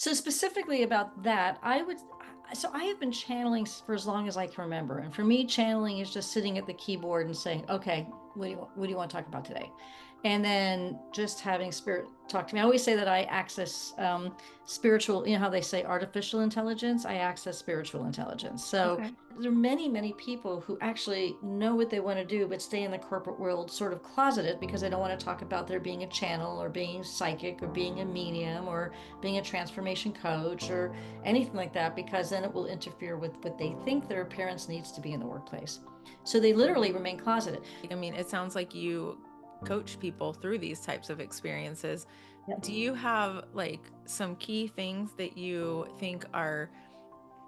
So specifically about that, I have been channeling for as long as I can remember. And for me, channeling is just sitting at the keyboard and saying, okay, what do you want to talk about today? And then just having spirit talk to me. I always say that I access spiritual, you know how they say artificial intelligence? I access spiritual intelligence. So Okay. there are many, many people who actually know what they want to do, but stay in the corporate world sort of closeted because they don't want to talk about their being a channel or being psychic or being a medium or being a transformation coach or anything like that, because then it will interfere with what they think their appearance needs to be in the workplace. So they literally remain closeted. I mean, it sounds like you coach people through these types of experiences. Yep. Do you have like some key things that you think are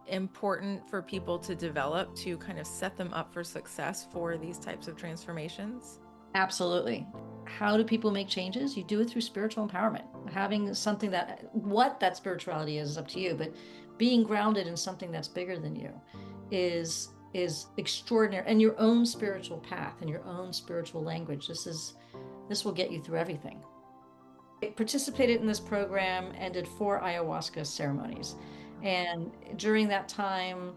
important for people to develop to kind of set them up for success for these types of transformations? Absolutely. How do people make changes? You do it through spiritual empowerment. Having something what that spirituality is up to you, but being grounded in something that's bigger than you is extraordinary. And your own spiritual path and your own spiritual language. This will get you through everything. I participated in this program and did 4 ayahuasca ceremonies. And during that time,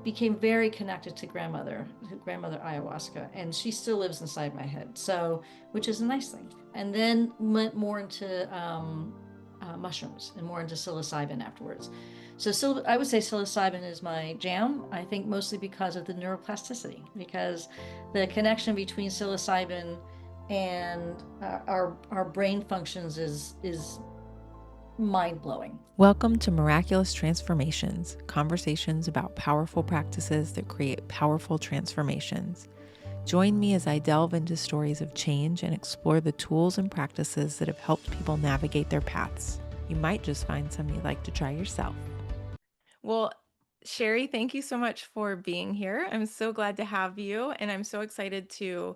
became very connected to grandmother ayahuasca, and she still lives inside my head. So, which is a nice thing. And then went more into mushrooms and more into psilocybin afterwards. So, I would say psilocybin is my jam. I think mostly because of the neuroplasticity, because the connection between psilocybin and our brain functions is mind blowing. Welcome to Miraculous Transformations, conversations about powerful practices that create powerful transformations. Join me as I delve into stories of change and explore the tools and practices that have helped people navigate their paths. You might just find some you'd like to try yourself. Well, Sherry, thank you so much for being here. I'm so glad to have you, and I'm so excited to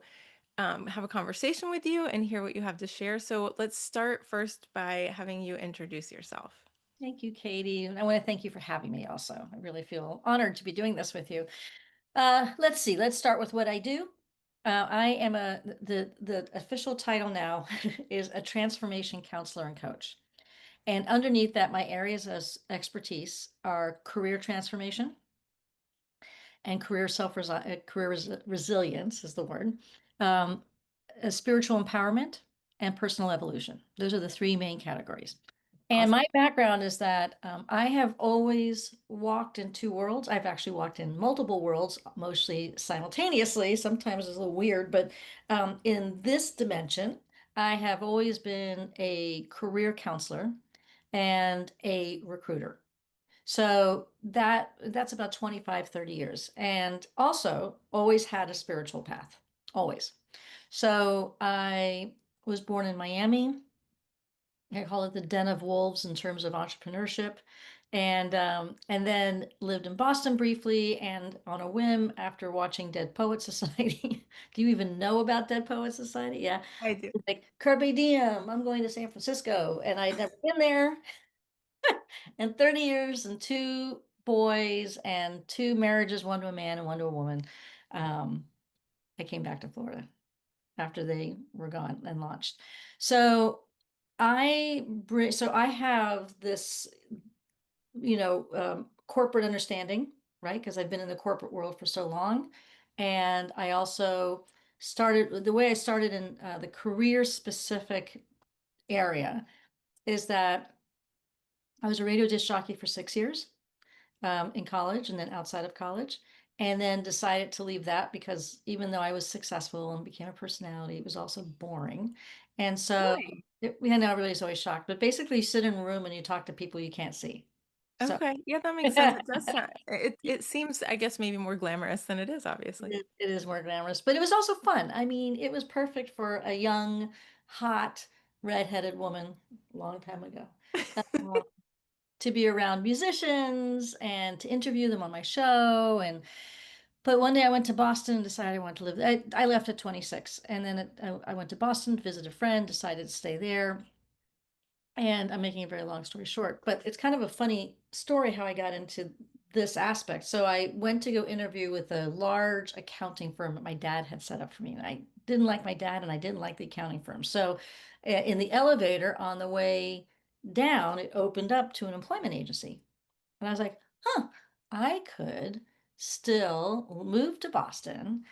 have a conversation with you and hear what you have to share. So let's start first by having you introduce yourself. Thank you, Katie. And I want to thank you for having me also. I really feel honored to be doing this with you. Let's see. Let's start with what I do. I am the official title now is a transformation counselor and coach. And underneath that, my areas of expertise are career transformation and resilience is the word, um, spiritual empowerment, and personal evolution. Those are the three main categories. And Awesome. my background is that I have always walked in two worlds. I've actually walked in multiple worlds, mostly simultaneously. Sometimes it's a little weird, but in this dimension, I have always been a career counselor and a recruiter. So that's about 25, 30 years. And also always had a spiritual path, always. So I was born in Miami. I call it the den of wolves in terms of entrepreneurship. And then lived in Boston briefly, and on a whim after watching Dead Poet Society. Do you even know about Dead Poet Society? Yeah. I do. Like Carpe Diem, I'm going to San Francisco. And I'd never been there. And 30 years and two boys and two marriages, one to a man and one to a woman. Um, I came back to Florida after they were gone and launched. So so I have this, corporate understanding, right? Because I've been in the corporate world for so long. And I also started the way I started in the career specific area is that I was a radio disc jockey for 6 years in college and then outside of college, and then decided to leave that because even though I was successful and became a personality, it was also boring. And so, Really? I know everybody's always shocked, but basically, you sit in a room and you talk to people you can't see. So, Okay. Yeah, that makes sense. It does sound, it seems, I guess, maybe more glamorous than it is, obviously. it is more glamorous, but it was also fun. I mean, it was perfect for a young, hot, redheaded woman a long time ago. Uh, to be around musicians and to interview them on my show. And but one day I went to Boston and decided I wanted to live. I left at 26, and then I went to Boston to visit a friend, decided to stay there. And I'm making a very long story short, but it's kind of a funny story how I got into this aspect. So I went to go interview with a large accounting firm that my dad had set up for me. And I didn't like my dad and I didn't like the accounting firm. So in the elevator on the way down, it opened up to an employment agency. And I was like, huh, I could still move to Boston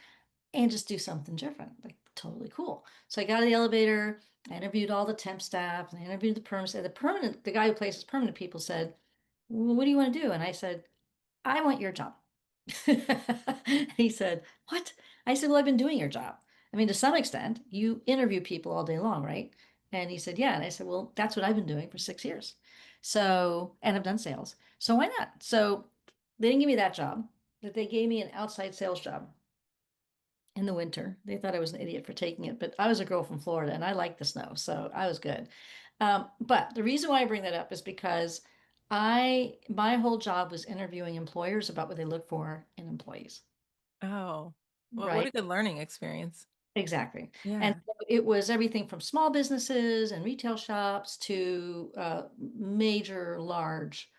and just do something different. Like, totally cool. So I got in the elevator, I interviewed all the temp staff, and I interviewed the permanent. The guy who places permanent people said, well, what do you want to do? And I said, I want your job. He said, what? I said, well, I've been doing your job. I mean, to some extent, you interview people all day long, right? And he said, yeah. And I said, well, that's what I've been doing for 6 years. So, and I've done sales. So why not? So they didn't give me that job, but they gave me an outside sales job in the winter. They thought I was an idiot for taking it, but I was a girl from Florida and I liked the snow, so I was good. But the reason why I bring that up is because my whole job was interviewing employers about what they look for in employees, Oh, what right? a good learning experience. Exactly. And Yeah. so it was everything from small businesses and retail shops to major, large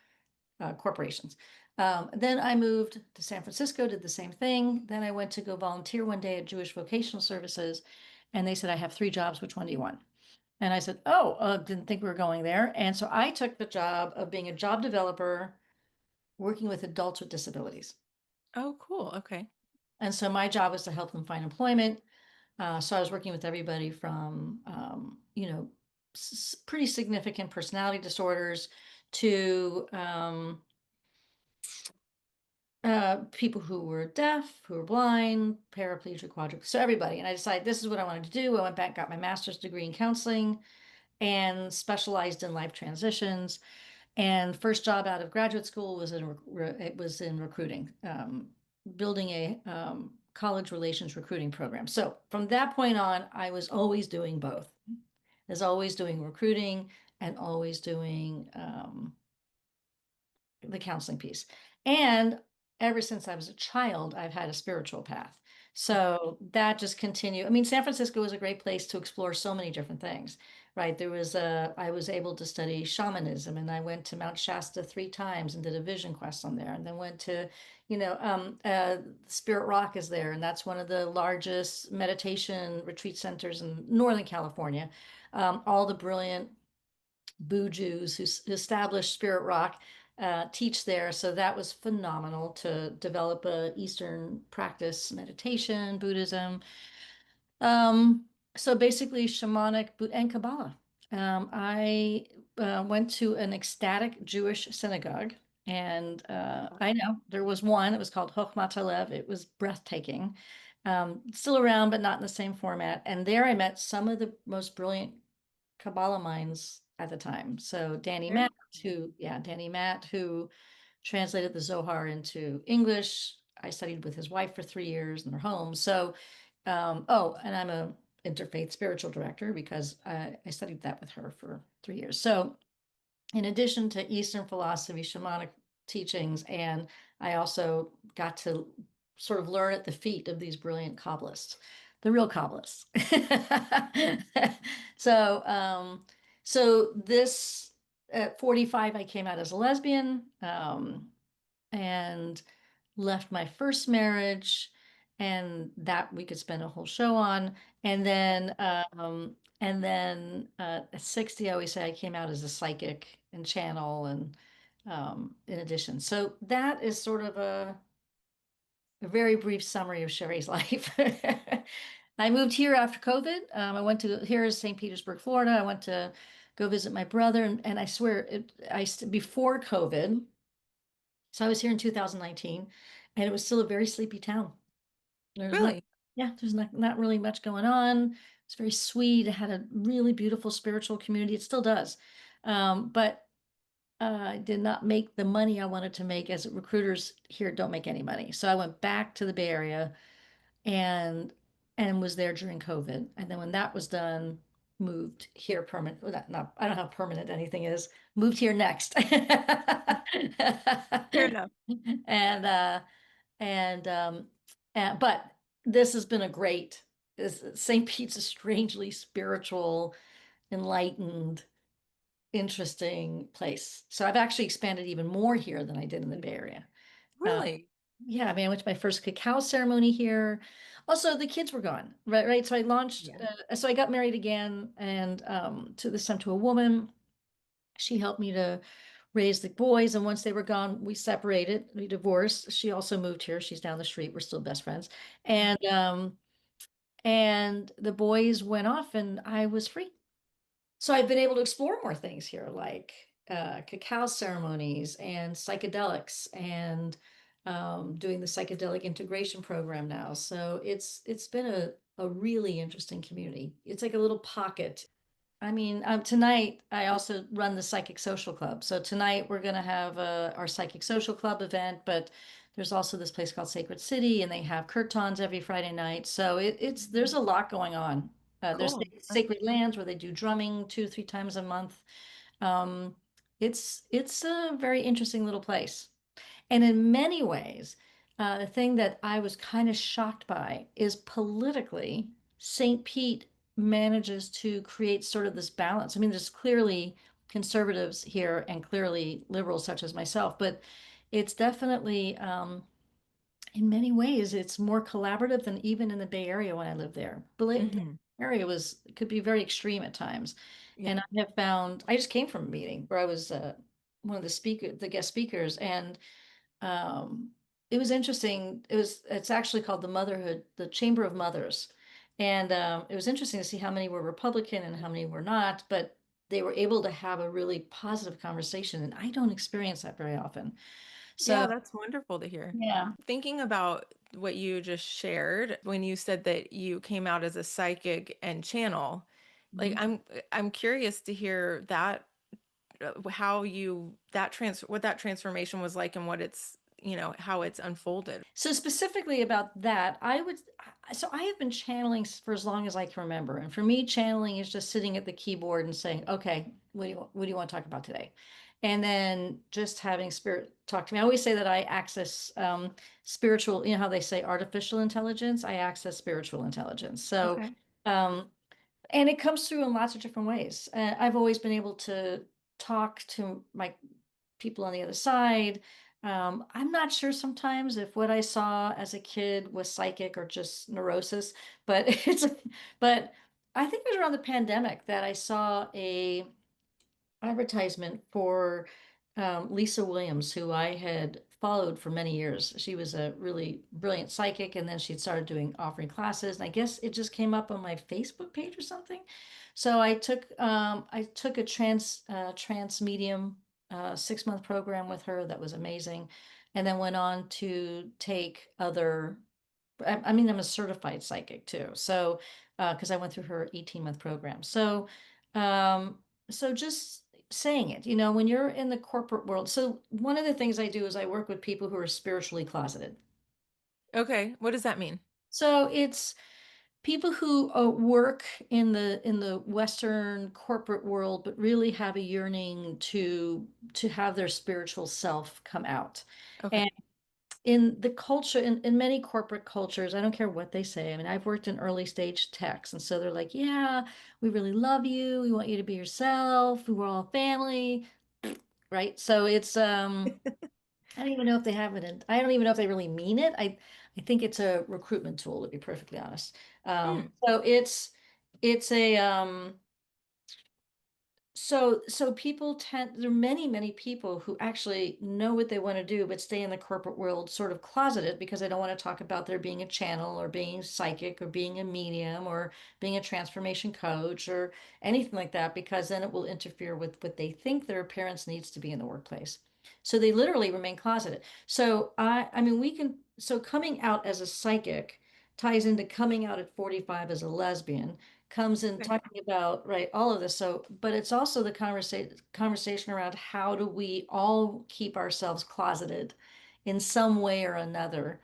corporations. Then I moved to San Francisco, did the same thing. Then I went to go volunteer one day at Jewish Vocational Services, and they said, I have 3 jobs. Which one do you want? And I said, oh, didn't think we were going there. And so I took the job of being a job developer working with adults with disabilities. Oh, cool. Okay. And so my job was to help them find employment. So I was working with everybody from, pretty significant personality disorders to people who were deaf, who were blind, paraplegic, quadriplegic, so everybody. And I decided this is what I wanted to do. I went back, got my master's degree in counseling, and specialized in life transitions. And first job out of graduate school was it was in recruiting, building a college relations recruiting program. So from that point on, I was always doing both. I was always doing recruiting and always doing the counseling piece. And ever since I was a child, I've had a spiritual path. So that just continued. I mean, San Francisco was a great place to explore so many different things, right? I was able to study shamanism, and I went to Mount Shasta 3 times and did a vision quest on there, and then went to, Spirit Rock is there, and that's one of the largest meditation retreat centers in Northern California. All the brilliant Jews who established Spirit Rock teach there. So that was phenomenal to develop a Eastern practice, meditation, Buddhism. So basically shamanic and Kabbalah. I went to an ecstatic Jewish synagogue, and I know there was one. It was called Chochmat Halev. It was breathtaking. Still around, but not in the same format. And there I met some of the most brilliant Kabbalah minds at the time. So Very Danny Matt, who translated the Zohar into English. I studied with his wife for 3 years in their home. So, and I'm a interfaith spiritual director because I studied that with her for 3 years. So in addition to Eastern philosophy, shamanic teachings, and I also got to sort of learn at the feet of these brilliant Kabbalists, the real Kabbalists. so, so this at 45, I came out as a lesbian, and left my first marriage, and that we could spend a whole show on. And then at 60, I always say I came out as a psychic and channel, and in addition. So that is sort of a very brief summary of Sherry's life. I moved here after COVID. I went to here is St. Petersburg, Florida. I went to go visit my brother, and I swear before COVID. So I was here in 2019, and it was still a very sleepy town. There's not, really yeah, there's not really much going on. It's very sweet. It had a really beautiful spiritual community. It still does. But I did not make the money I wanted to make, as recruiters here don't make any money. So I went back to the Bay Area, and was there during COVID. And then when that was done, moved here permanent. Well, not, I don't know how permanent anything is. Moved here next. fair enough. And and but this has been a great St. Pete's a strangely spiritual, enlightened, interesting place. So I've actually expanded even more here than I did in the Bay Area. Uh, Really? yeah, I mean, I went to my first cacao ceremony here. Also, the kids were gone, right? Right. So I launched. Yeah. So I got married again, and to this time to a woman. She helped me to raise the boys, and once they were gone, we separated, we divorced. She also moved here. She's down the street. We're still best friends. And the boys went off and I was free. So I've been able to explore more things here, like cacao ceremonies and psychedelics, and doing the psychedelic integration program now. So it's been a really interesting community. It's like a little pocket. I mean, tonight I also run the Psychic Social Club. So tonight we're going to have our Psychic Social Club event, but there's also this place called Sacred City, and they have kirtans every Friday night. So it's there's a lot going on. There's Cool. Sacred Lands where they do drumming 2, 3 times a month. Um, it's a very interesting little place. And in many ways, the thing that I was kind of shocked by is politically, St. Pete manages to create sort of this balance. I mean, there's clearly conservatives here and clearly liberals, such as myself, but it's definitely, in many ways, it's more collaborative than even in the Bay Area when I lived there. The Hmm. area was could be very extreme at times, Yeah. and I have found I just came from a meeting where I was one of the guest speakers, and um, it was interesting. It's actually called the Chamber of Mothers. And it was interesting to see how many were Republican and how many were not, but they were able to have a really positive conversation. And I don't experience that very often. Yeah, So, that's wonderful to hear. yeah. Thinking about what you just shared when you said that you came out as a psychic and channel, like Mhm. I'm curious to hear that how you that trans what that transformation was like and what it's, how it's unfolded. So specifically about that, so I have been channeling for as long as I can remember. And for me, channeling is just sitting at the keyboard and saying, okay, what do you want to talk about today? And then just having spirit talk to me. I always say that I access spiritual, you know how they say artificial intelligence? I access spiritual intelligence. So, Okay. um, and it comes through in lots of different ways. I've always been able to talk to my people on the other side. I'm not sure sometimes if what I saw as a kid was psychic or just neurosis, but but I think it was around the pandemic that I saw a advertisement for Lisa Williams, who I had followed for many years. She was a really brilliant psychic, and then she'd started doing offering classes. And I guess it just came up on my Facebook page or something. So I took a trans medium 6 month program with her that was amazing, and then went on to take other. I mean, I'm a certified psychic too. So, because I went through her 18-month program. Um, so just saying it, when you're in the corporate world. So one of the things I do is I work with people who are spiritually closeted. Okay. What does that mean? So it's people who work in the Western corporate world, but really have a yearning to have their spiritual self come out. Okay. And in the culture, in many corporate cultures, I don't care what they say. I mean, I've worked in early stage techs, and so they're like, yeah, we really love you. We want you to be yourself. We're all family, right? So it's I don't even know if they have it in, I don't even know if they really mean it. I think it's a recruitment tool, to be perfectly honest. Hmm. So it's a so people there are many, many people who actually know what they want to do, but stay in the corporate world sort of closeted because they don't want to talk about their being a channel or being psychic or being a medium or being a transformation coach or anything like that, because then it will interfere with what they think their appearance needs to be in the workplace. So they literally remain closeted. So I mean, so coming out as a psychic ties into coming out at 45 as a lesbian, comes in Okay. talking about, right, all of this. So, but it's also the conversation around how do we all keep ourselves closeted in some way or another,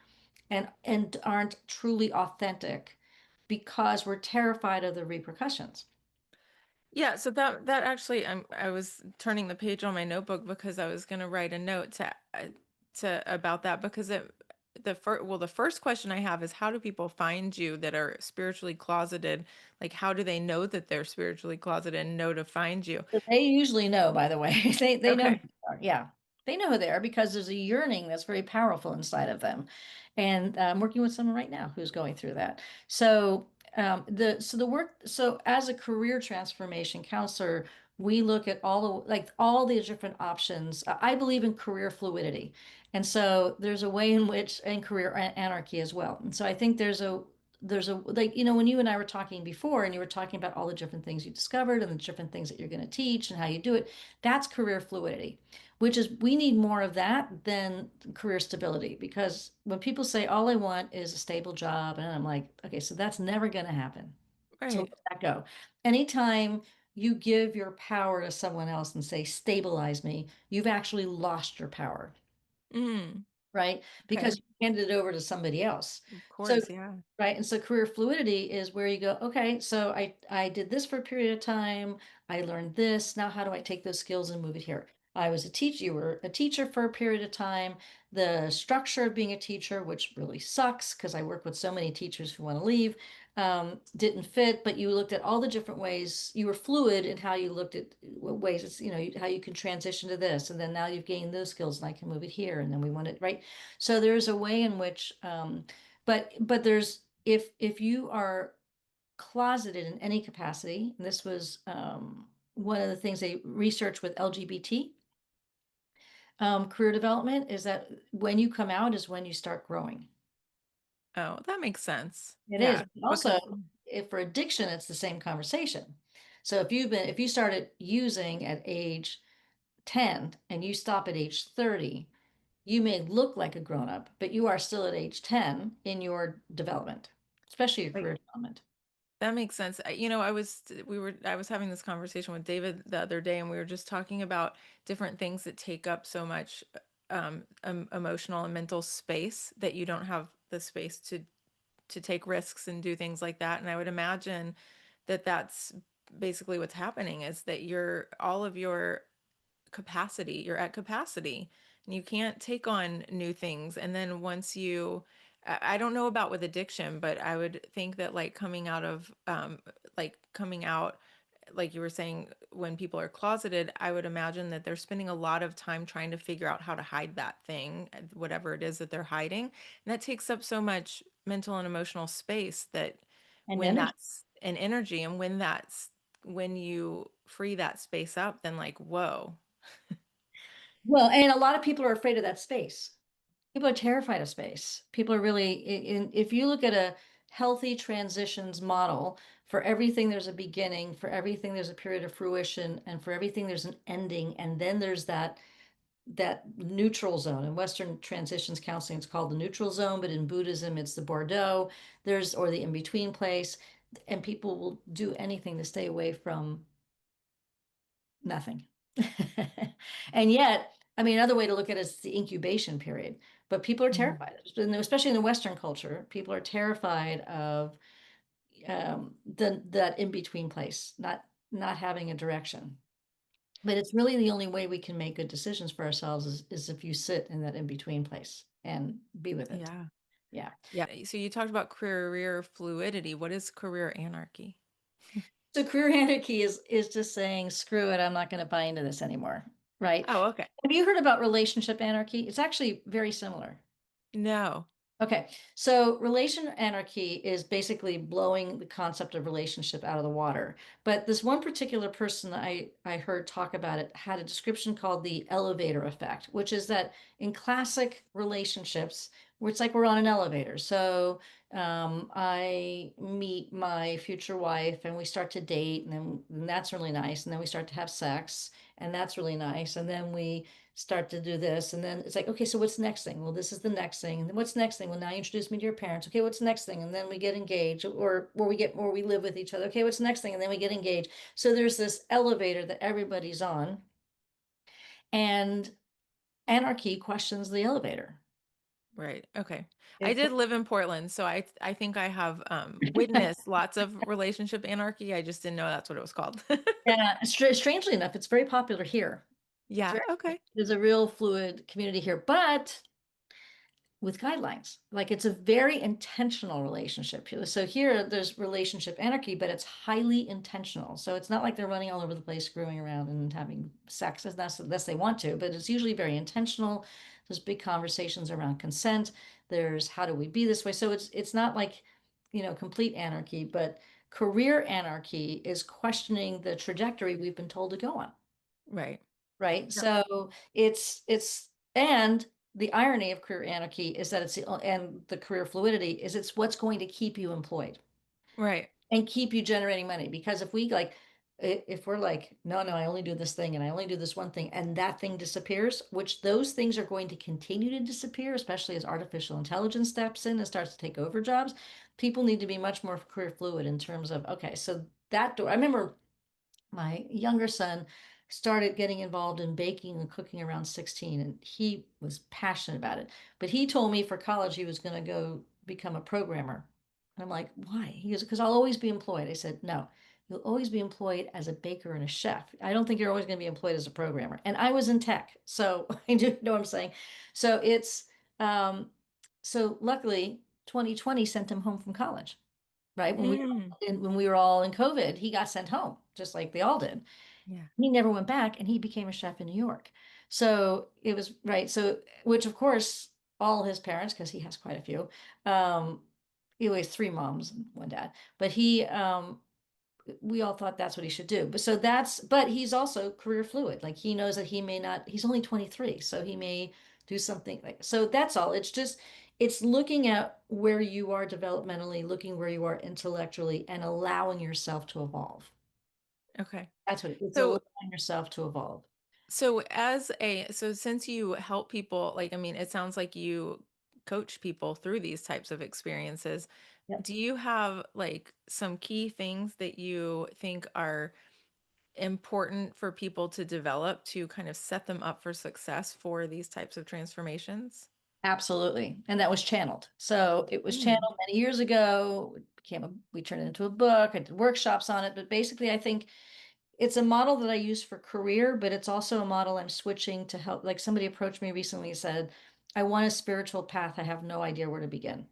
and aren't truly authentic because we're terrified of the repercussions. Yeah, so that actually I was turning the page on my notebook because I was going to write a note to about that because the first question I have is how do people find you that are spiritually closeted? Like how do they know that they're spiritually closeted and know to find you? So they usually know, by the way. They know who Okay. they are. Yeah. They know who they are because there's a yearning that's very powerful inside of them. And I'm working with someone right now who's going through that. So the work, so as a career transformation counselor, we look at all the different options. I believe in career fluidity. And so there's a way in which, and career anarchy as well. And so I think there's a like, when you and I were talking before and you were talking about all the different things you discovered and the different things that you're going to teach and how you do it, that's career fluidity, which is we need more of that than career stability. Because when people say all I want is a stable job, and I'm like, okay, so that's never going to happen. So Right. let that go. Anytime you give your power to someone else and say, stabilize me, you've actually lost your power, Mm, right? Because okay. you handed it over to somebody else. Of So, course. Yeah. right. And so career fluidity is where you go, okay, so I did this for a period of time. I learned this. Now, how do I take those skills and move it here? I was a teacher. You were a teacher for a period of time. The structure of being a teacher, which really sucks because I work with so many teachers who want to leave, didn't fit, but you looked at all the different ways. You were fluid in how you looked at what ways it's, how you can transition to this. And then now you've gained those skills and I can move it here. And then we want it, right? So there's a way in which, but there's, if you are closeted in any capacity, and this was one of the things they research with LGBT career development, is that when you come out is when you start growing. Oh, that makes sense. It is. Yeah. Also, Because, if for addiction, it's the same conversation. So if you started using at age 10 and you stop at age 30, you may look like a grown up, but you are still at age 10 in your development, especially your like, career development. that makes sense. I was having this conversation with David the other day, and we were just talking about different things that take up so much emotional and mental space that you don't have the space to take risks and do things like that. And I would imagine that that's basically what's happening is that all of your capacity, you're at capacity and you can't take on new things. And then once I don't know about with addiction, but I would think that like coming out, like you were saying, when people are closeted, I would imagine that they're spending a lot of time trying to figure out how to hide that thing, whatever it is that they're hiding. And that takes up so much mental and emotional space that And when energy. that's an energy and when you free that space up, then like, whoa. Well, and a lot of people are afraid of that space. People are terrified of space. People are really, if you look at a healthy transitions model, for everything there's a beginning, for everything there's a period of fruition, and for everything there's an ending, and then there's that neutral zone. In Western transitions counseling, it's called the neutral zone, but in Buddhism, it's the Bordeaux. Or the in-between place, and people will do anything to stay away from nothing. And yet, I mean, another way to look at it is the incubation period. But people are Mhm. terrified, especially in the Western culture. People are terrified of that in between place, not having a direction. But it's really the only way we can make good decisions for ourselves is if you sit in that in between place and be with it. Yeah. Yeah. Yeah. So you talked about career fluidity. What is career anarchy? So career anarchy is just saying, screw it, I'm not going to buy into this anymore. Right. Oh, okay. Have you heard about relationship anarchy? It's actually very similar. No. Okay, so relation anarchy is basically blowing the concept of relationship out of the water. But this one particular person I heard talk about it had a description called the elevator effect, which is that in classic relationships, where it's like we're on an elevator. So I meet my future wife and we start to date, and that's really nice. And then we start to have sex, and that's really nice. And then we start to do this. And then it's like, okay, so what's the next thing? Well, this is the next thing. And then what's the next thing? Well, now you introduce me to your parents. Okay, what's the next thing? And then we get engaged or we live with each other. Okay, what's the next thing? And then we get engaged. So there's this elevator that everybody's on, and anarchy questions the elevator. Right. Okay. I It, did live in Portland, so I think I have witnessed lots of relationship anarchy. I just didn't know that's what it was called. yeah, strangely enough, it's very popular here. It's Yeah. very, Okay. there's a real fluid community here, but with guidelines. Like it's a very intentional relationship. So here there's relationship anarchy, but it's highly intentional. So it's not like they're running all over the place, screwing around and having sex unless they want to, but it's usually very intentional. There's big conversations around consent. There's how do we be this way? So it's not like, complete anarchy, but Career anarchy is questioning the trajectory we've been told to go on, Right. right? Yep. So and the irony of career anarchy is that and the career fluidity is it's what's going to keep you employed Right. and keep you generating money. Because if we like, if we're like, no, no, I only do this thing and I only do this one thing, and that thing disappears, which those things are going to continue to disappear, especially as artificial intelligence steps in and starts to take over jobs, people need to be much more career fluid in terms of, okay, so that door, I remember my younger son started getting involved in baking and cooking around 16, and he was passionate about it. But he told me for college he was going to go become a programmer. And I'm like, why? He goes, because I'll always be employed. I said, no, you'll always be employed as a baker and a chef. I don't think you're always going to be employed as a programmer. And I was in tech, so I do know what I'm saying. So um, so luckily 2020 sent him home from college, right? Mm. When we were all in COVID, he got sent home, just like they all did. Yeah. He never went back, and he became a chef in New York. So it was right. So which of course all his parents, because he has quite a few, um, he always three moms and one dad, but we all thought that's what he should do. But he's also career fluid. Like he knows that he may not, he's only 23, so he may do something like, so that's all. It's looking at where you are developmentally, looking where you are intellectually, and allowing yourself to evolve. Okay. That's what it's So allowing yourself to evolve. so since you help people, like, I mean, it sounds like you coach people through these types of experiences. Yep. Do you have like some key things that you think are important for people to develop to kind of set them up for success for these types of transformations? Absolutely. And that was channeled. So it was Mm. channeled many years ago. We turned it into a book. I did workshops on it. But basically, I think it's a model that I use for career, but it's also a model I'm switching to help. Like somebody approached me recently and said, I want a spiritual path. I have no idea where to begin.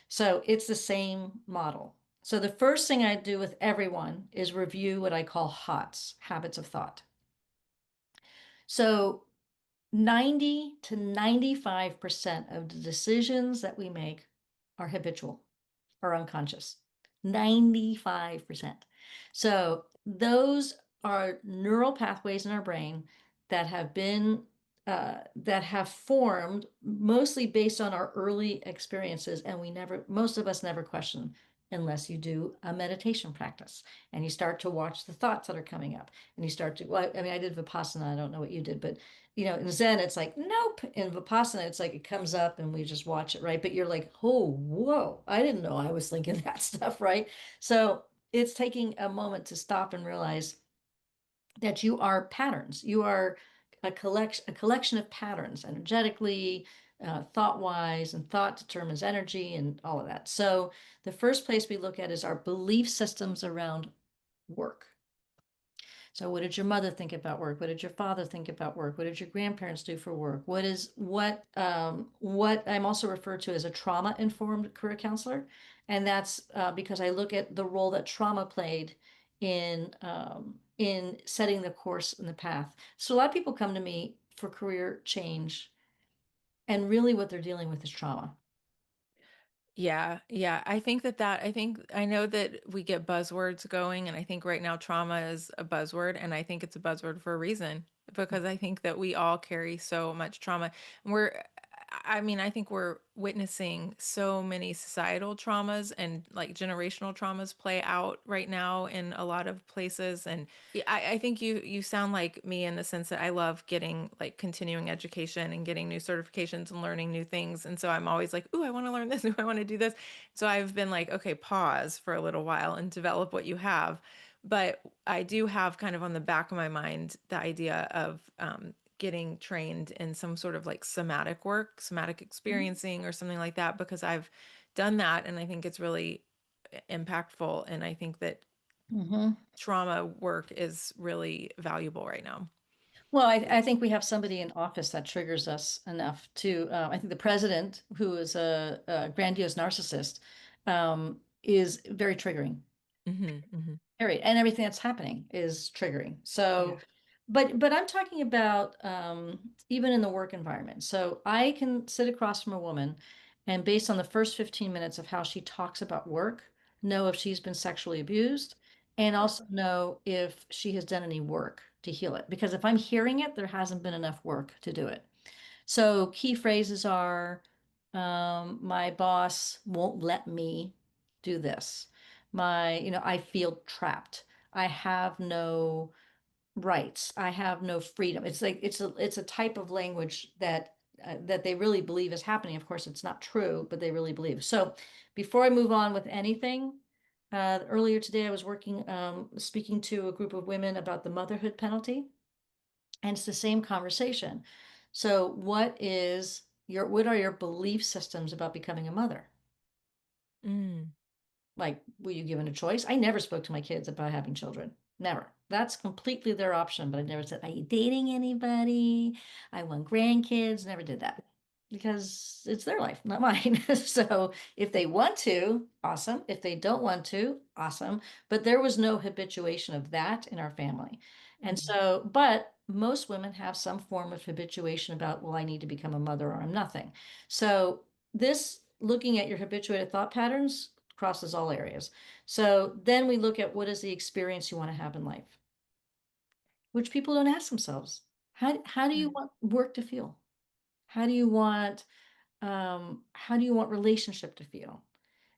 So it's the same model. So the first thing I do with everyone is review what I call HOTS, habits of thought. So 90 to 95% of the decisions that we make are habitual or unconscious. 95%. So those are neural pathways in our brain that have formed mostly based on our early experiences, and most of us never question unless you do a meditation practice and you start to watch the thoughts that are coming up and you start to, well, I mean, I did Vipassana. I don't know what you did, but in Zen, it's like, nope. In Vipassana, it's like it comes up and we just watch it, right? But you're like, oh, whoa, I didn't know I was thinking that stuff, right? So it's taking a moment to stop and realize that you are patterns. You are a collection of patterns, energetically, thought-wise, and thought determines energy and all of that. So the first place we look at is our belief systems around work. So what did your mother think about work? What did your father think about work? What did your grandparents do for work? What I'm also referred to as a trauma-informed career counselor, and that's because I look at the role that trauma played in setting the course and the path. So a lot of people come to me for career change, and really what they're dealing with is trauma. Yeah, yeah. I think I know that we get buzzwords going, and I think right now trauma is a buzzword, and I think it's a buzzword for a reason because I think that we all carry so much trauma. And I mean, I think we're witnessing so many societal traumas and like generational traumas play out right now in a lot of places. And yeah, I think you sound like me in the sense that I love getting like continuing education and getting new certifications and learning new things. And so I'm always like, ooh, I want to learn this. Ooh, I want to do this. So I've been like, okay, pause for a little while and develop what you have. But I do have kind of on the back of my mind the idea of getting trained in some sort of like somatic work, somatic experiencing, or something like that, because I've done that and I think it's really impactful. And I think that Mm-hmm. trauma work is really valuable right now. Well, I think we have somebody in office that triggers us enough to. I think the president, who is a grandiose narcissist, is very triggering. Hmm. Hmm. Period. And everything that's happening is triggering. So, Yeah. but I'm talking about even in the work environment. So I can sit across from a woman, and based on the first 15 minutes of how she talks about work, know if she's been sexually abused, and also know if she has done any work to heal it. Because if I'm hearing it, there hasn't been enough work to do it. So key phrases are, my boss won't let me do this. I feel trapped. I have no rights. I have no freedom. It's like it's a type of language that they really believe is happening. Of course, it's not true, but they really believe. So, before I move on with anything, earlier today I was speaking to a group of women about the motherhood penalty, and it's the same conversation. So, what are your belief systems about becoming a mother? Mm. Like, were you given a choice? I never spoke to my kids about having children. Never. That's completely their option. But I never said, are you dating anybody? I want grandkids. Never did that because it's their life, not mine. So if they want to, awesome. If they don't want to, awesome. But there was no habituation of that in our family. And Mm. so, but most women have some form of habituation about, well, I need to become a mother or I'm nothing. So this looking at your habituated thought patterns crosses all areas. So then we look at what is the experience you want to have in life, which people don't ask themselves. How do you Mm. want work to feel? How do you want how do you want relationship to feel?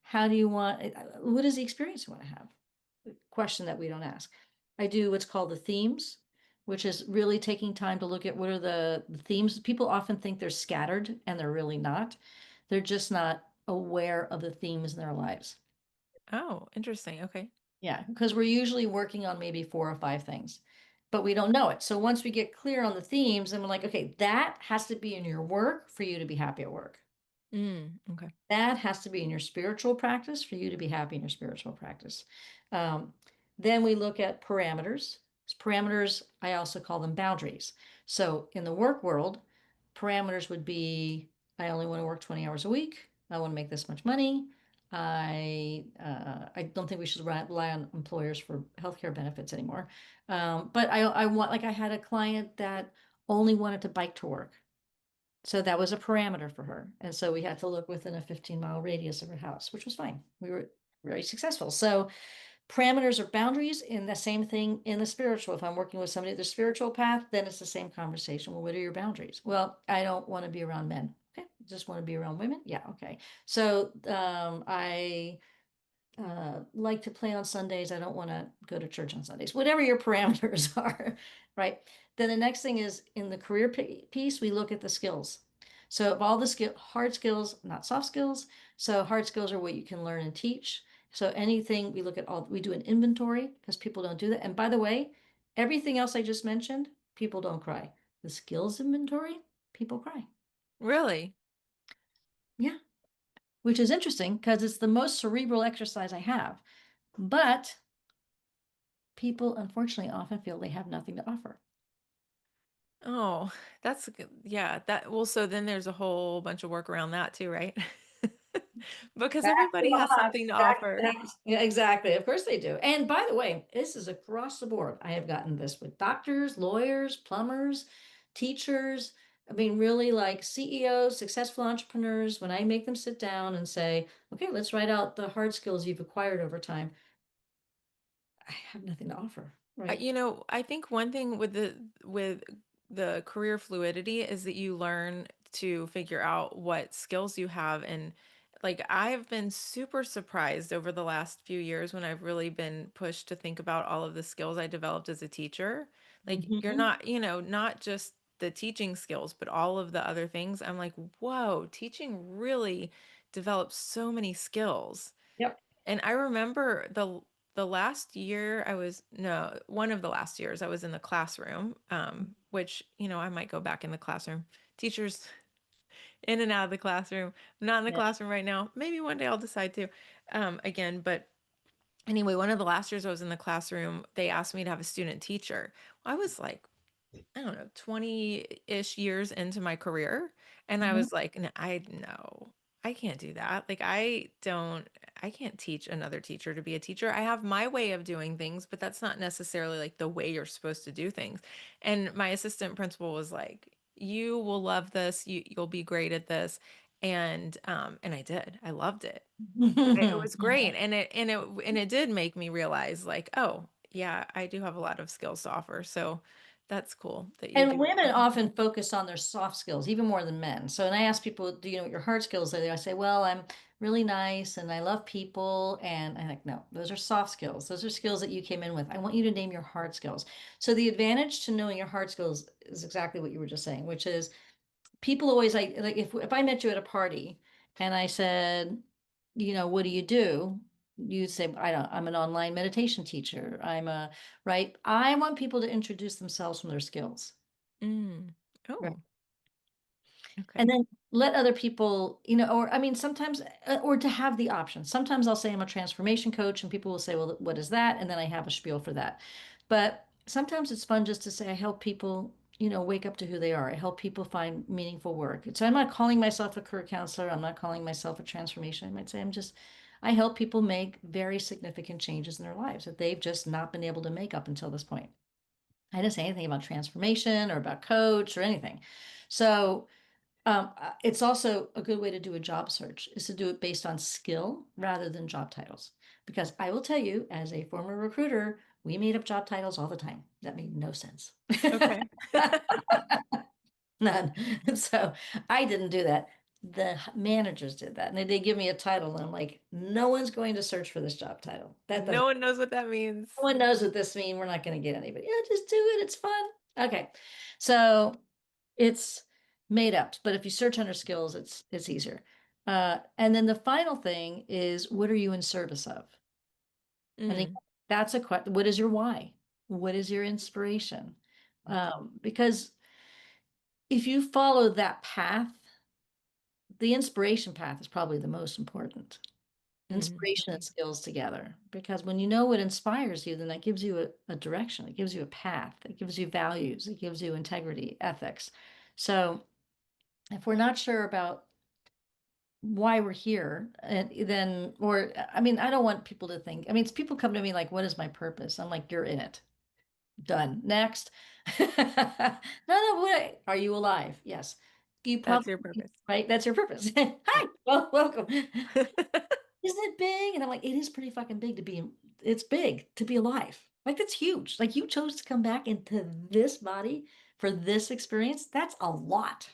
How do you want what is the experience you want to have? Question that we don't ask. I do what's called the themes, which is really taking time to look at what are the themes. People often think they're scattered and they're really not. They're just not aware of the themes in their lives. Oh, interesting. Okay. Yeah, because we're usually working on maybe four or five things, but we don't know it. So once we get clear on the themes, then we're like, okay, that has to be in your work for you to be happy at work. Okay. That has to be in your spiritual practice for you to be happy in your spiritual practice. Um, then we look at parameters. Parameters, I also call them boundaries. So in the work world, parameters would be I only want to work 20 hours a week. I want to make this much money. I don't think we should rely on employers for healthcare benefits anymore. But I want, like, I had a client that only wanted to bike to work. So that was a parameter for her. And so we had to look within a 15-mile radius of her house, which was fine. We were very successful. So parameters or boundaries in the same thing in the spiritual. If I'm working with somebody at the spiritual path, then it's the same conversation. Well, what are your boundaries? Well, I don't want to be around men. Okay. Just want to be around women. Yeah. Okay. So I like to play on Sundays. I don't want to go to church on Sundays, whatever your parameters are, right? Then the next thing is in the career piece, we look at the skills. So of all the hard skills, not soft skills. So hard skills are what you can learn and teach. So anything we look at we do an inventory because people don't do that. And by the way, everything else I just mentioned, people don't cry. The skills inventory, people cry. Really? Yeah, which is interesting because it's the most cerebral exercise I have. But people unfortunately often feel they have nothing to offer. Oh, that's yeah, that well, so then there's a whole bunch of work around that too, right? Because Back to everybody has box. something to offer. Yeah, exactly. Of course they do. And by the way, this is across the board. I have gotten this with doctors, lawyers, plumbers, teachers. I mean, really like CEOs, successful entrepreneurs, when I make them sit down and say, okay, let's write out the hard skills you've acquired over time. I have nothing to offer, right? I think one thing with the career fluidity is that you learn to figure out what skills you have. And like I've been super surprised over the last few years when I've really been pushed to think about all of the skills I developed as a teacher. Like you're Hmm. not, not just the teaching skills, but all of the other things. I'm like, whoa, teaching really develops so many skills. Yep. And I remember the last year I was no, one of the last years I was in the classroom, which, I might go back in the classroom. Teachers in and out of the classroom. I'm not in the Yeah. classroom right now. Maybe one day I'll decide to again, but anyway, one of the last years I was in the classroom, they asked me to have a student teacher. I was like, I don't know, 20-ish years into my career. And I Mhm. was like, I know, I can't do that. Like, I can't teach another teacher to be a teacher. I have my way of doing things, but that's not necessarily like the way you're supposed to do things. And my assistant principal was like, you will love this. You'll be great at this. And I did. I loved it. It Yeah. was great, and it did make me realize, like, oh, yeah, I do have a lot of skills to offer. So that's cool that you And do. women often focus on their soft skills even more than men. So when I ask people, do you know what your hard skills are? I say, well, I'm really nice and I love people. And I'm like, no, those are soft skills. Those are skills that you came in with. I want you to name your hard skills. So the advantage to knowing your hard skills is exactly what you were just saying, which is people always like if I met you at a party and I said, what do you do? You'd say, I don't, I'm an online meditation teacher. Right. I want people to introduce themselves from their skills. Mm. Right. Oh, And okay. then let other people, or I mean, sometimes, or to have the option. Sometimes I'll say I'm a transformation coach, and people will say, well, what is that? And then I have a spiel for that. But sometimes it's fun just to say, I help people, wake up to who they are. I help people find meaningful work. So I'm not calling myself a career counselor. I'm not calling myself a transformation. I might say, I help people make very significant changes in their lives that they've just not been able to make up until this point. I didn't say anything about transformation or about coach or anything. So, it's also a good way to do a job search is to do it based on skill rather than job titles. Because I will tell you, as a former recruiter, we made up job titles all the time. That made no sense. Okay. None. So I didn't do that. The managers did that. And they give me a title, and I'm like, no one's going to search for this job title. That doesn't, No one knows what that means. no one knows what this means. We're not going to get anybody. Yeah, just do it. It's fun. Okay. So it's made up, but if you search under skills, it's easier. And then the final thing is, what are you in service of? I think Mm. that's a question. What is your why? What is your inspiration? Because if you follow that path, the inspiration path is probably the most important. Mm. Inspiration and skills together. Because when you know what inspires you, then that gives you a direction, it gives you a path, it gives you values, it gives you integrity, ethics. So if we're not sure about why we're here, and then, or I mean, I don't want people to think, I mean, people come to me like, what is my purpose? I'm like, you're in it. Done. Next. No, are you alive? Yes. You That's probably, your purpose. right? That's your purpose. Yeah. Hi, well, welcome. Isn't it big? And I'm like, it is pretty fucking big it's big to be alive. Like, that's huge. Like, you chose to come back into this body for this experience. That's a lot.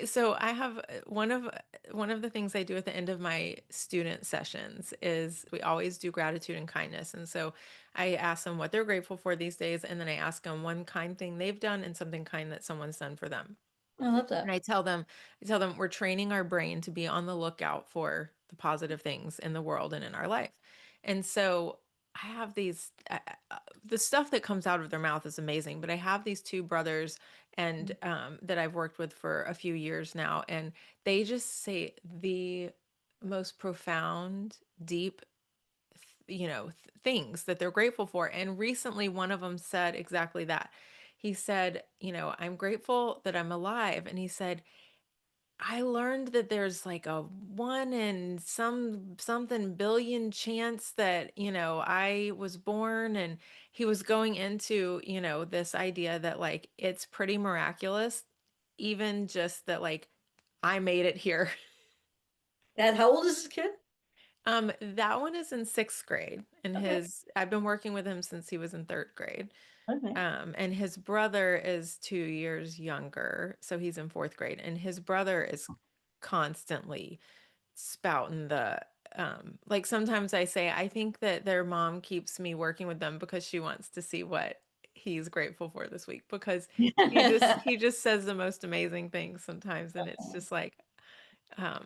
So I have one of the things I do at the end of my student sessions is we always do gratitude and kindness. And so I ask them what they're grateful for these days, and then I ask them one kind thing they've done and something kind that someone's done for them. I love And that. I tell them we're training our brain to be on the lookout for the positive things in the world and in our life. And so I have the stuff that comes out of their mouth is amazing, but I have these two brothers and that I've worked with for a few years now, and they just say the most profound, deep, things that they're grateful for. And recently, one of them said exactly that. He said, I'm grateful that I'm alive. And he said, I learned that there's like a one in something billion chance that, I was born. And he was going into, this idea that like it's pretty miraculous, even just that like I made it here. And how old is this kid? That one is in sixth grade, and Okay. I've been working with him since he was in third grade. Okay. And his brother is 2 years younger, so he's in fourth grade, and his brother is constantly spouting like sometimes I say, I think that their mom keeps me working with them because she wants to see what he's grateful for this week, because he just says the most amazing things sometimes, and it's just like That's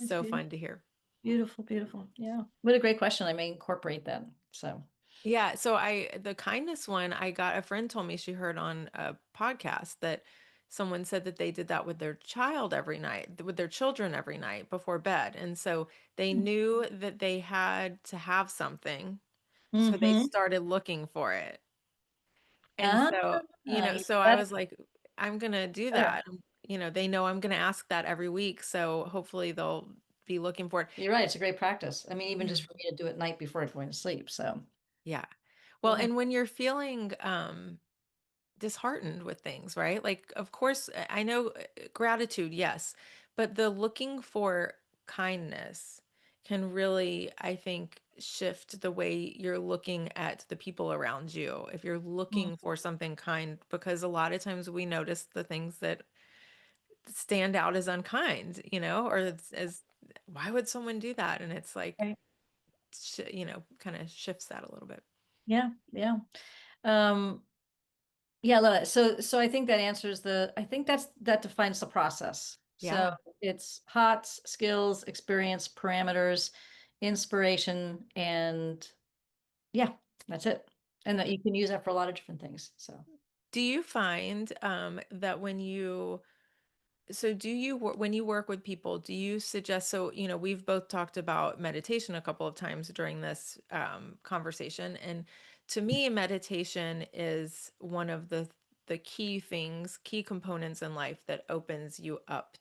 so beautiful. fun to hear. Beautiful, beautiful. Yeah. What a great question. I may incorporate that. So, Yeah, so the kindness one, I got a friend told me she heard on a podcast that someone said that they did that with their child every night, with their children every night before bed. And so they knew that they had to have something, so they mm-hmm. started looking for it. And Ah, so, yeah, so I that's was like, I'm gonna do better. that. They know I'm gonna ask that every week, so hopefully they'll be looking for it. You're right. It's a great practice. I mean, even Yeah. just for me to do it night before going to sleep. So, Yeah. Well, yeah. and when you're feeling disheartened with things, right? Like, of course, I know gratitude, yes, But the looking for kindness can really, I think, shift the way you're looking at the people around you. If you're Mm. looking for something kind, because a lot of times we notice the things that stand out as unkind, or as why would someone do that? And it's like, Right. kind of shifts that a little bit. Yeah, yeah. Um, yeah, I love it. So I think that answers I think that defines the process. So Yeah. it's HOTS, skills, experience, parameters, inspiration, and yeah, that's it. And that you can use that for a lot of different things. So Do you find that when you work with people, do you suggest, so, we've both talked about meditation a couple of times during this conversation. And to me, meditation is one of the key components in life that opens you up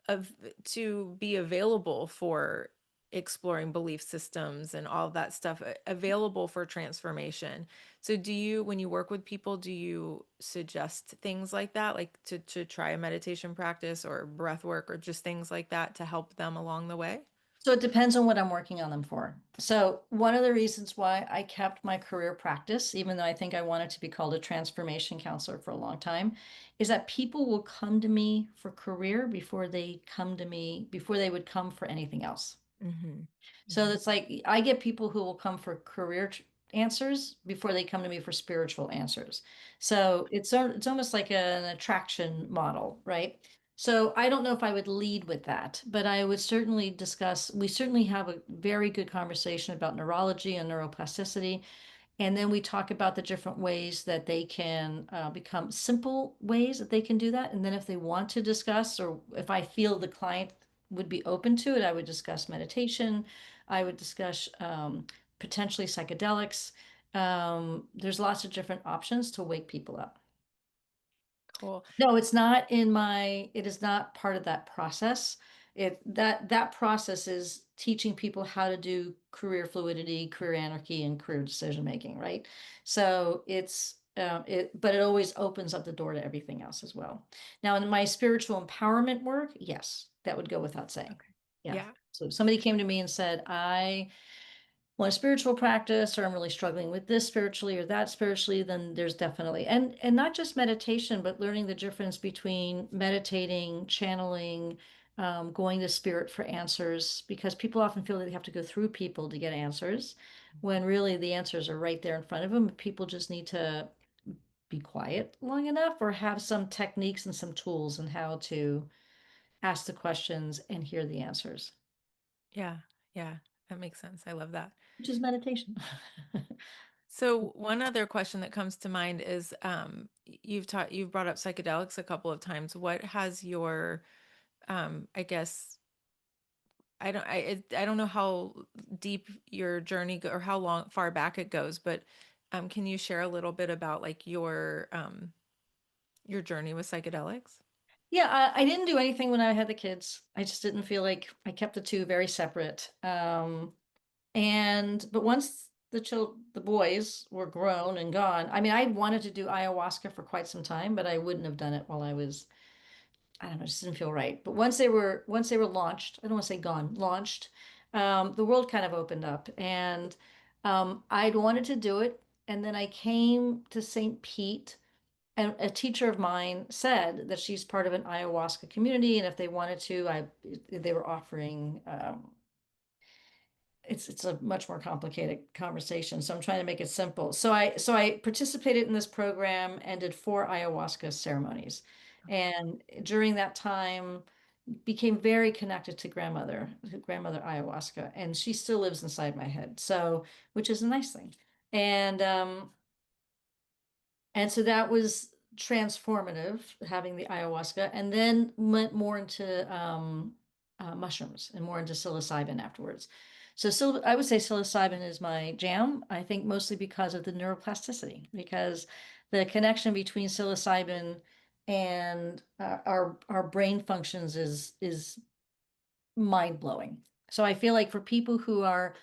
of to be available for exploring belief systems and all of that stuff, available for transformation. So when you work with people, do you suggest things like that, like to try a meditation practice or breath work or just things like that to help them along the way? So it depends on what I'm working on them for. So one of the reasons why I kept my career practice, even though I think I wanted to be called a transformation counselor for a long time, is that people will come to me for career before they would come for anything else. Hmm. So Hmm. it's like I get people who will come for answers before they come to me for spiritual answers. So it's almost like an attraction model, right? So I don't know if I would lead with that, but I would certainly we certainly have a very good conversation about neurology and neuroplasticity. And then we talk about the different ways that they can become simple ways that they can do that. And then if they want to discuss, or if I feel the client would be open to it, I would discuss meditation. I would discuss potentially psychedelics. There's lots of different options to wake people up. Cool. No, it is not part of that process. That process is teaching people how to do career fluidity, career anarchy, and career decision making, right? So but it always opens up the door to everything else as well. Now, in my spiritual empowerment work, yes, that would go without saying. Okay. Yeah. Yeah. So if somebody came to me and said, I want a spiritual practice, or I'm really struggling with this spiritually or that spiritually, then there's definitely, and not just meditation, but learning the difference between meditating, channeling, going to spirit for answers, because people often feel that they have to go through people to get answers, when really the answers are right there in front of them. People just need to be quiet long enough, or have some techniques and some tools in how to ask the questions and hear the answers, Yeah. Yeah. That makes sense. I love that. which is meditation. So one other question that comes to mind is, you've brought up psychedelics a couple of times. What has your, I guess, I don't know how deep your journey or how far back it goes, but can you share a little bit about like your journey with psychedelics? Yeah, I didn't do anything when I had the kids. I just didn't feel like I kept the two very separate. But once the boys were grown and gone, I mean, I wanted to do ayahuasca for quite some time, but I wouldn't have done it while I don't know, it just didn't feel right. But once they were launched, I don't want to say gone, launched, the world kind of opened up, and I'd wanted to do it. And then I came to St. Pete, and a teacher of mine said that she's part of an ayahuasca community, and if they wanted to, they were offering. It's a much more complicated conversation, so I'm trying to make it simple. So I participated in this program and did 4 ayahuasca ceremonies, and during that time became very connected to grandmother ayahuasca, and she still lives inside my head. So, which is a nice thing, and and so that was transformative, having the ayahuasca, and then went more into mushrooms and more into psilocybin afterwards. So I would say psilocybin is my jam. I think mostly because of the neuroplasticity, because the connection between psilocybin and our brain functions is mind blowing. So I feel like for people who are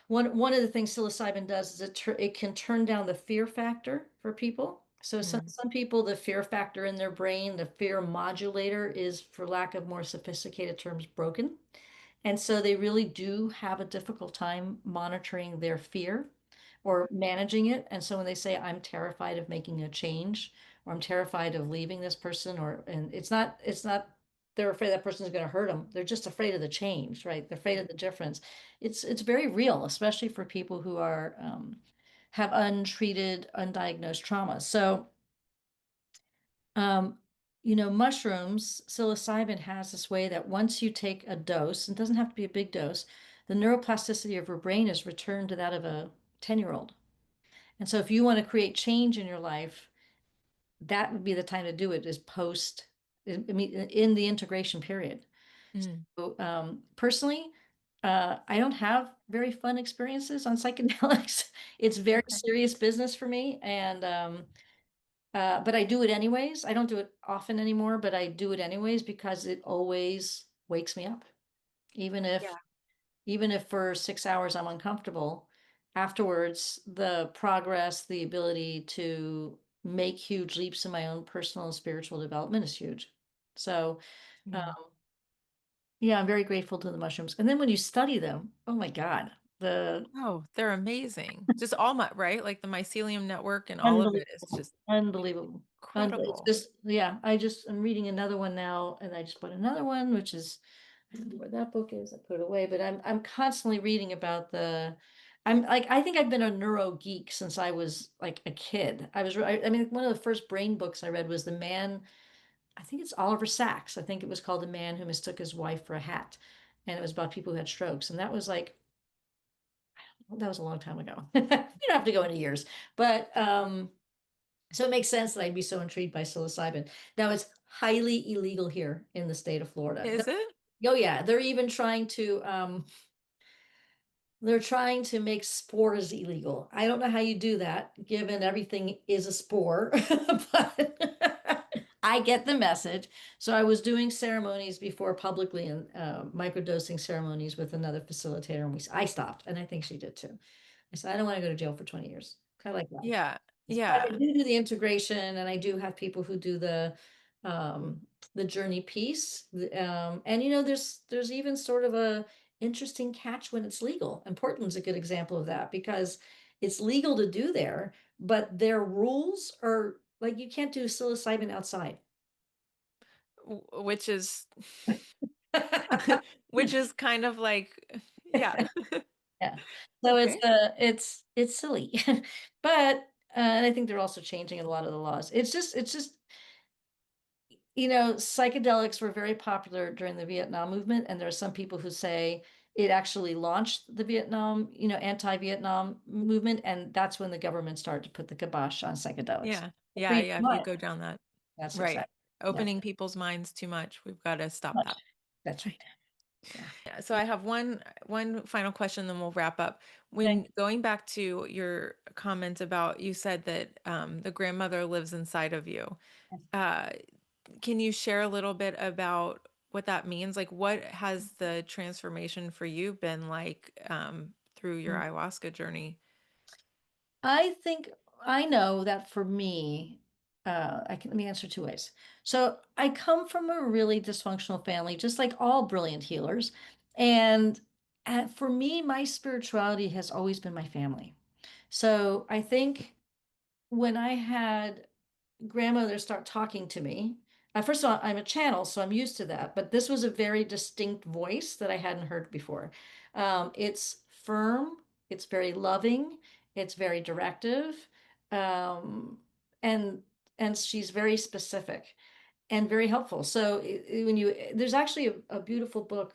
one of the things psilocybin does is it can turn down the fear factor for people. So Mm. some people, the fear factor in their brain, the fear modulator is, for lack of more sophisticated terms, broken. And so they really do have a difficult time monitoring their fear or managing it. And so when they say, I'm terrified of making a change, or I'm terrified of leaving this person, and it's not, they're afraid that person is going to hurt them. They're just afraid of the change, right? They're afraid of the difference. It's very real, especially for people who are, have untreated, undiagnosed trauma. So, um, mushrooms, psilocybin has this way that once you take a dose, it doesn't have to be a big dose, the neuroplasticity of your brain is returned to that of a 10-year-old. And so if you want to create change in your life, that would be the time to do it, is post, I mean, in the integration period. Mm. So, personally, I don't have very fun experiences on psychedelics. It's very Okay. serious business for me. And, but I do it anyways. I don't do it often anymore, but I do it anyways because it always wakes me up. Even if, Yeah. even if for 6 hours I'm uncomfortable, afterwards, the progress, the ability to make huge leaps in my own personal and spiritual development is huge. So, Mm. um, yeah, I'm very grateful to the mushrooms. And then when you study them, oh my God, the Oh, they're amazing. Just all my right? Like the mycelium network and all of it is unbelievable, just unbelievable. It's incredible. just, yeah, I'm reading another one now, and I just bought another one, which is, I don't know where that book is. I put it away, but I'm constantly reading about I'm like, I think I've been a neuro geek since I was like a kid. I mean, one of the first brain books I read was The Man, I think it's Oliver Sacks. I think it was called The Man Who Mistook His Wife for a Hat. And it was about people who had strokes. And that was like, that was a long time ago. You don't have to go into years, but, so it makes sense that I'd be so intrigued by psilocybin. Now it's highly illegal here in the state of Florida. Is it? Oh yeah, they're trying to make spores illegal. I don't know how you do that, given everything is a spore, but I get the message. So I was doing ceremonies before publicly, and microdosing ceremonies with another facilitator, and I stopped, and I think she did too. I said, I don't want to go to jail for 20 years. Kind of like that. Yeah. But I Yeah. do the integration, and I do have people who do um, the journey piece. And there's even sort of a interesting catch when it's legal. And Portland's a good example of that because it's legal to do there, but their rules are like you can't do psilocybin outside. Which is which is kind of like yeah. Yeah. So Okay. it's silly. But I think they're also changing a lot of the laws. It's just psychedelics were very popular during the Vietnam movement, and there are some people who say it actually launched the Vietnam, anti-Vietnam movement, and that's when the government started to put the kibosh on psychedelics. Yeah. Yeah, Freedom yeah, of if you mind. go down that. That's Right. exactly. That's Opening people's minds too much. We've got to stop that. much. That's right. Yeah. Yeah, so I have one final question, then we'll wrap up. Okay. When going back to your comment about you said that the grandmother lives inside of you. Uh, can you share a little bit about what that means? Like, what has the transformation for you been like through your ayahuasca journey? I think I know that for me, let me answer two ways. So I come from a really dysfunctional family, just like all brilliant healers. And for me, my spirituality has always been my family. So I think when I had grandmother start talking to me. First of all, I'm a channel, so I'm used to that. But this was a very distinct voice that I hadn't heard before. It's firm, it's very loving, it's very directive, um, and and she's very specific and very helpful. So there's actually a beautiful book.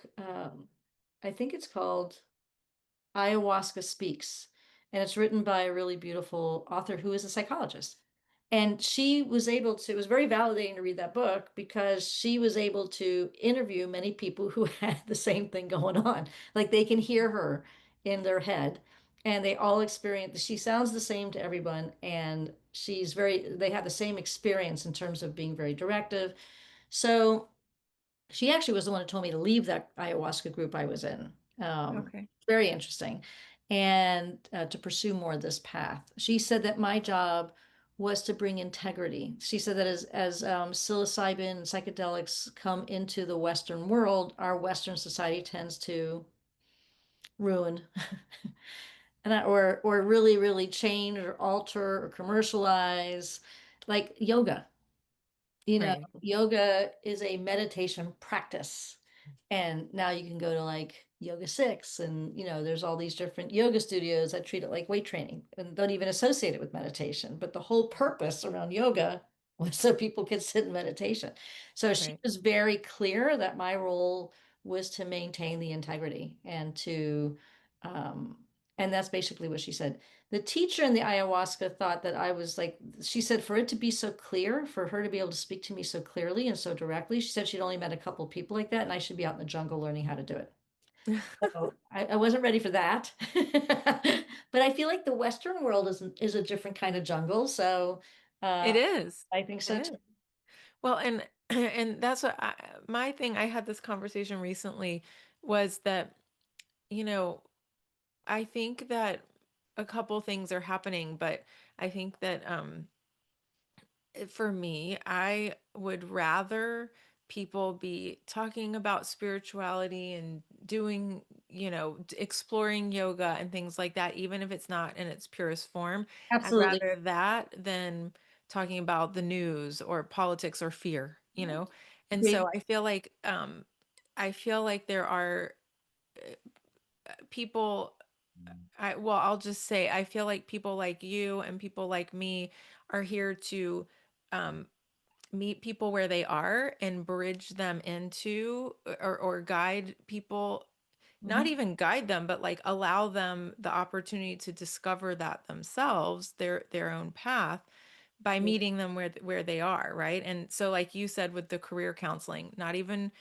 I think it's called Ayahuasca Speaks, and it's written by a really beautiful author who is a psychologist. And she was able to, it was very validating to read that book because she was able to interview many people who had the same thing going on. Like they can hear her in their head and they all experience, she sounds the same to everyone. And they have the same experience in terms of being very directive. So she actually was the one who told me to leave that ayahuasca group I was in. Okay. Very interesting. And to pursue more of this path. She said that my job was to bring integrity. She said that as psilocybin and psychedelics come into the Western world, our Western society tends to ruin or really, really change or alter or commercialize, like yoga. Right. Yoga is a meditation practice. And now you can go to like Yoga Six, and there's all these different yoga studios that treat it like weight training and don't even associate it with meditation. But the whole purpose around yoga was so people could sit in meditation. So she Right. was very clear that my role was to maintain the integrity um, and that's basically what she said. The teacher in the ayahuasca thought that I was like, she said, for it to be so clear, for her to be able to speak to me so clearly and so directly, she said she'd only met a couple of people like that, and I should be out in the jungle learning how to do it. So I wasn't ready for that. But I feel like the Western world is a different kind of jungle. So It uh, is. I think It so too. is. Well, and and that's what my thing. I had this conversation recently was that, you know, I think that a couple things are happening, but I think that for me, I would rather people be talking about spirituality and doing, exploring yoga and things like that, even if it's not in its purest form. I'd Absolutely. rather that than talking about the news or politics or fear, you know? And Agreed. so I feel like there are people, I'll just say, I feel like people like you and people like me are here to um, meet people where they are and bridge them into or guide people, not Mhm. even guide them, but like allow them the opportunity to discover that themselves, their own path by meeting them where they are, right? And so like you said with the career counseling, not even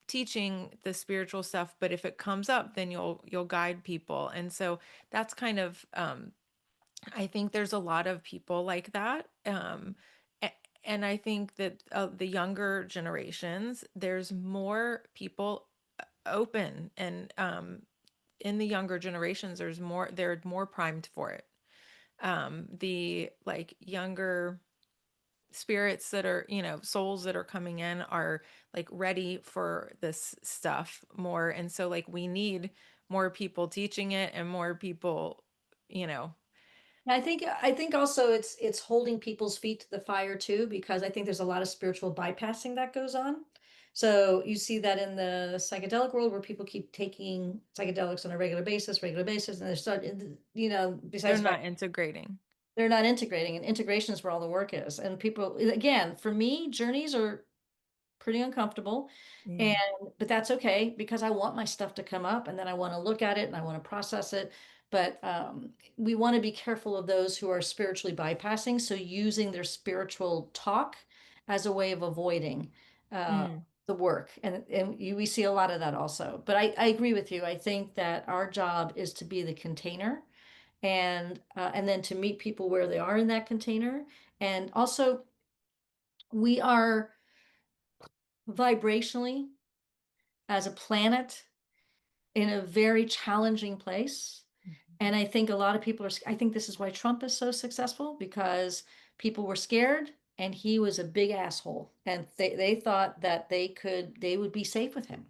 teaching the spiritual stuff, but if it comes up, then you'll guide people. And so that's kind of I think there's a lot of people like that. And I think that the younger generations, there's more people open, and in the younger generations, they're more primed for it. The like younger spirits that are, souls that are coming in are like ready for this stuff more. And so like we need more people teaching it and more people, you know, I think also it's holding people's feet to the fire too, because I think there's a lot of spiritual bypassing that goes on. So you see that in the psychedelic world where people keep taking psychedelics on a regular basis, and they're starting, they're besides not integrating. they're not integrating, and integration is where all the work is. And people, again, for me, journeys are pretty uncomfortable. And Yeah. but that's okay because I want my stuff to come up and then I want to look at it and I want to process it. But we want to be careful of those who are spiritually bypassing, so using their spiritual talk as a way of avoiding uh, Mm. the work. We see a lot of that also. But I agree with you. I think that our job is to be the container and then to meet people where they are in that container. And also, we are vibrationally as a planet in a very challenging place. And I think a lot of people I think this is why Trump is so successful because people were scared and he was a big asshole. And they thought that they would be safe with him.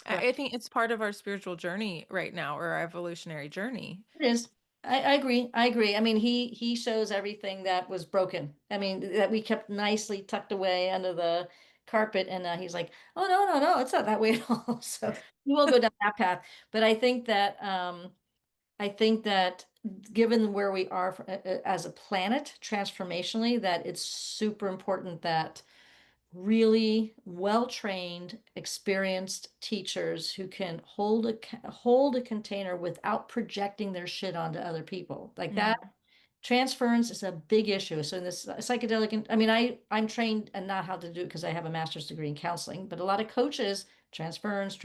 But I think it's part of our spiritual journey right now, or our evolutionary journey. it is. I agree. I agree. I mean, he shows everything that was broken. I mean, that we kept nicely tucked away under the carpet, and he's like, "Oh no, no, no, it's not that way at all." So we will go down that path. But I think that given where we are as a planet transformationally, that it's super important that really well-trained, experienced teachers who can hold a container without projecting their shit onto other people. Like that Mm. transference is a big issue. So in this psychedelic, I mean, I'm trained and not how to do it because I have a master's degree in counseling, but a lot of coaches transference,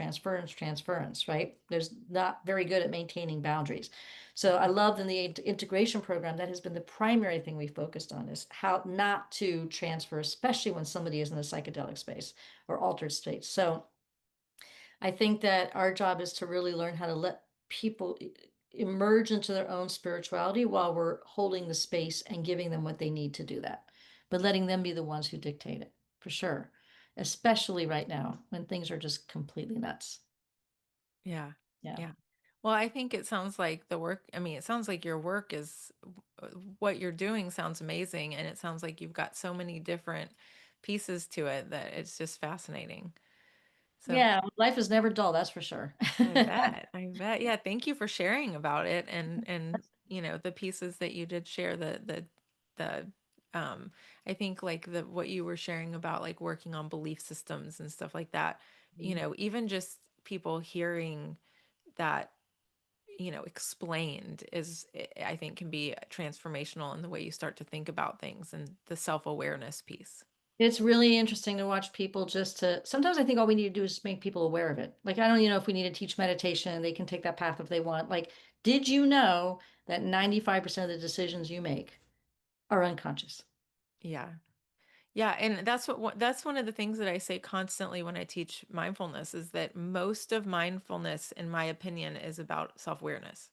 right? There's not very good at maintaining boundaries. So I love in the integration program that has been the primary thing we focused on is how not to transfer, especially when somebody is in the psychedelic space or altered states. So I think that our job is to really learn how to let people emerge into their own spirituality while we're holding the space and giving them what they need to do that, but letting them be the ones who dictate it, for sure, especially right now when things are just completely nuts. Yeah. Yeah. Yeah. Well, I think it sounds like the work, I mean, it sounds like your work is what you're doing sounds amazing. And it sounds like you've got so many different pieces to it that it's just fascinating. So Yeah, life is never dull, that's for sure. I bet. I bet. Yeah, thank you for sharing about it and the pieces that you did share the um I think like the what you were sharing about like working on belief systems and stuff like that, even just people hearing that, explained I think can be transformational in the way you start to think about things and the self-awareness piece. It's really interesting to watch people just to sometimes I think all we need to do is just make people aware of it. Like I don't even know if we need to teach meditation, they can take that path if they want. Like, did you know that 95% of the decisions you make are unconscious? Yeah. Yeah, and that's one of the things that I say constantly when I teach mindfulness is that most of mindfulness, in my opinion, is about self-awareness.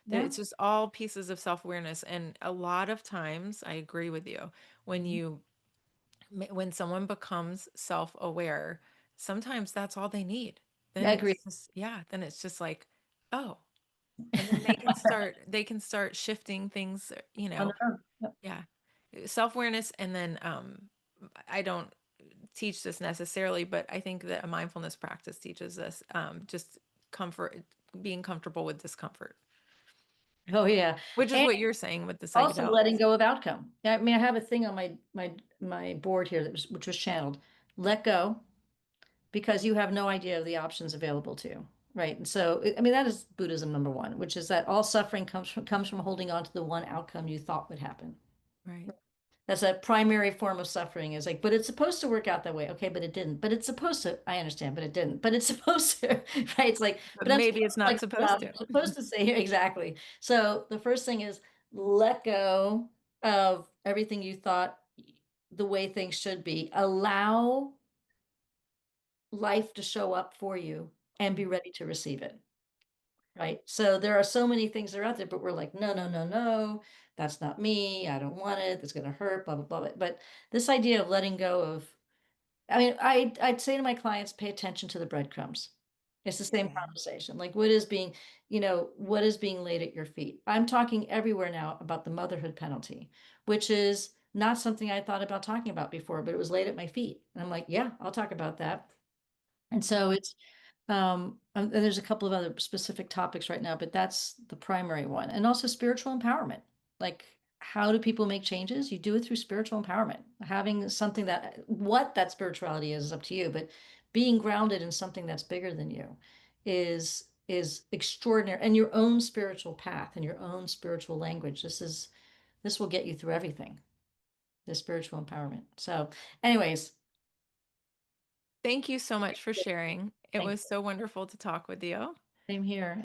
That Yeah. it's just all pieces of self-awareness, and a lot of times, I agree with you, when Mhm. when someone becomes self-aware, sometimes that's all they need. Yeah, Then I agree. it's just, yeah, then it's just like, oh, and then they can start shifting things, On their own. Yep. yeah. Self-awareness, and then I don't teach this necessarily, but I think that a mindfulness practice teaches us just comfort, being comfortable with discomfort, Oh yeah. which is And what you're saying with the also letting psychedelics. go of outcome. I mean, I have a thing on my board here which was channeled. Let go because you have no idea of the options available to you. Right. And so, I mean, that is Buddhism number one, which is that all suffering comes from holding on to the one outcome you thought would happen. Right. That's a primary form of suffering is like, but it's supposed to work out that way. Okay, but it didn't. But it's supposed to, I understand, but it didn't. But it's supposed to, right? It's like, But but I'm maybe supposed it's to not like, supposed I'm to. supposed to say here exactly. So the first thing is let go of everything you thought the way things should be. Allow life to show up for you and be ready to receive it. Right. So there are so many things that are out there, but we're like, no, no, no, no, that's not me. I don't want it. It's going to hurt, blah, blah, blah. But this idea of letting go of, I mean, I'd say to my clients, pay attention to the breadcrumbs. It's the same Yeah. conversation. Like what is being laid at your feet? I'm talking everywhere now about the motherhood penalty, which is not something I thought about talking about before, but it was laid at my feet. And I'm like, yeah, I'll talk about that. And so and there's a couple of other specific topics right now, but that's the primary one. And also spiritual empowerment. Like, how do people make changes? You do it through spiritual empowerment. Having something what that spirituality is up to you, but being grounded in something that's bigger than you is extraordinary. And your own spiritual path and your own spiritual language. This will get you through everything, the spiritual empowerment. So, anyways, Thank you so much for sharing. It thank was so wonderful to talk with you. you. Same here.